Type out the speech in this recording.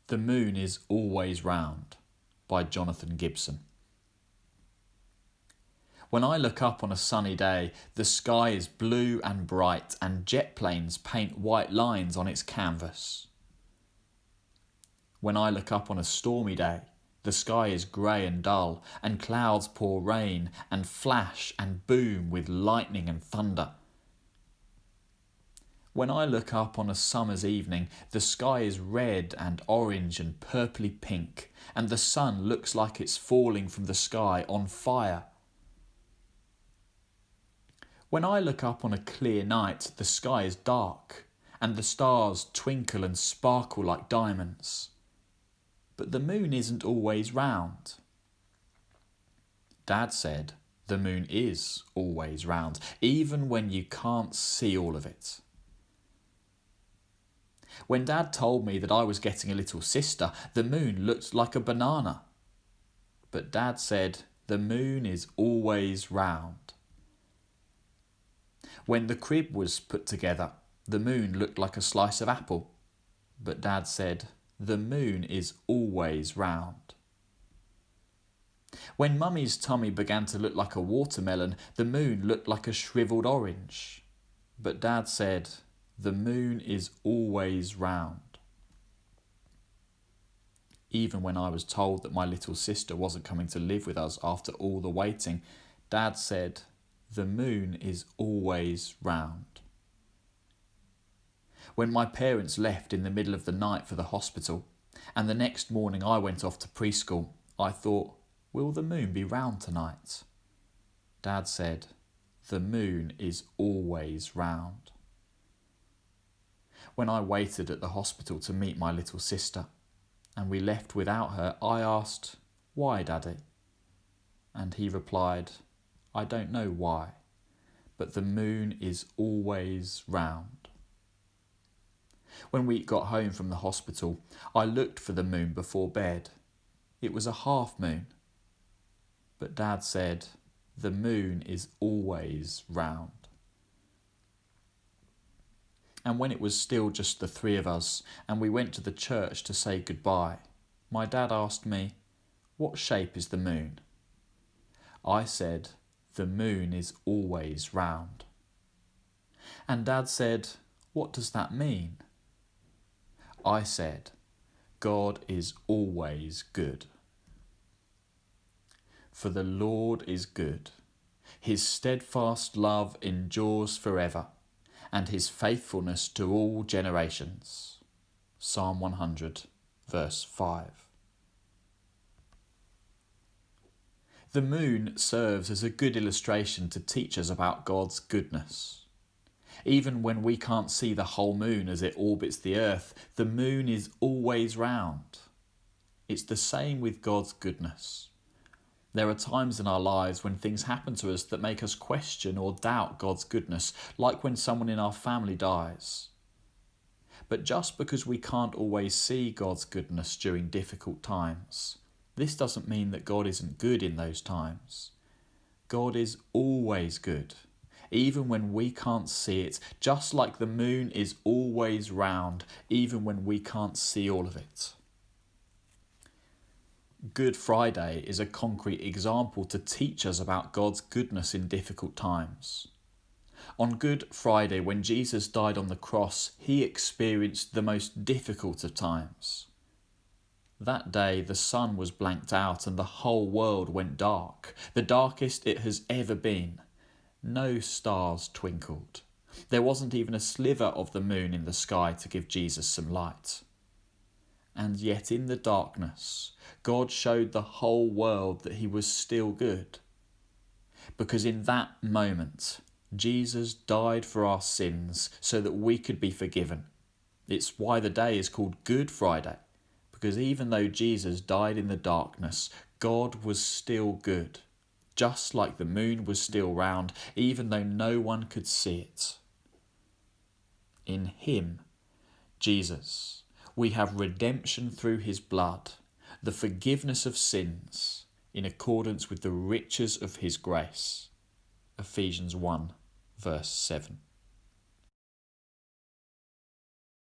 The Moon is Always Round by Jonathan Gibson. When I look up on a sunny day, the sky is blue and bright and jet planes paint white lines on its canvas. When I look up on a stormy day, the sky is grey and dull and clouds pour rain and flash and boom with lightning and thunder. When I look up on a summer's evening, the sky is red and orange and purply pink, and the sun looks like it's falling from the sky on fire. When I look up on a clear night, the sky is dark, and the stars twinkle and sparkle like diamonds. But the moon isn't always round. Dad said the moon is always round, even when you can't see all of it. When Dad told me that I was getting a little sister, the moon looked like a banana. But Dad said the moon is always round. When the crib was put together, the moon looked like a slice of apple. But Dad said the moon is always round. When Mummy's tummy began to look like a watermelon, the moon looked like a shriveled orange. But Dad said the moon is always round. Even when I was told that my little sister wasn't coming to live with us after all the waiting, Dad said the moon is always round. When my parents left in the middle of the night for the hospital, and the next morning I went off to preschool, I thought, will the moon be round tonight? Dad said, the moon is always round. When I waited at the hospital to meet my little sister, and we left without her, I asked, why, Daddy? And he replied, I don't know why, but the moon is always round. When we got home from the hospital, I looked for the moon before bed. It was a half moon. But Dad said, the moon is always round. And when it was still just the three of us, and we went to the church to say goodbye, my dad asked me, what shape is the moon? I said, the moon is always round. And Dad said, what does that mean? I said, God is always good. For the Lord is good. His steadfast love endures forever, and his faithfulness to all generations. Psalm 100, verse 5. The moon serves as a good illustration to teach us about God's goodness. Even when we can't see the whole moon as it orbits the earth, the moon is always round. It's the same with God's goodness. There are times in our lives when things happen to us that make us question or doubt God's goodness, like when someone in our family dies. But just because we can't always see God's goodness during difficult times, this doesn't mean that God isn't good in those times. God is always good, even when we can't see it, just like the moon is always round, even when we can't see all of it. Good Friday is a concrete example to teach us about God's goodness in difficult times. On Good Friday, when Jesus died on the cross, he experienced the most difficult of times. That day, the sun was blanked out and the whole world went dark, the darkest it has ever been. No stars twinkled. There wasn't even a sliver of the moon in the sky to give Jesus some light. And yet in the darkness, God showed the whole world that he was still good. Because in that moment, Jesus died for our sins so that we could be forgiven. It's why the day is called Good Friday, because even though Jesus died in the darkness, God was still good, just like the moon was still round, even though no one could see it. In him, Jesus, we have redemption through his blood, the forgiveness of sins, in accordance with the riches of his grace. Ephesians 1, verse 7.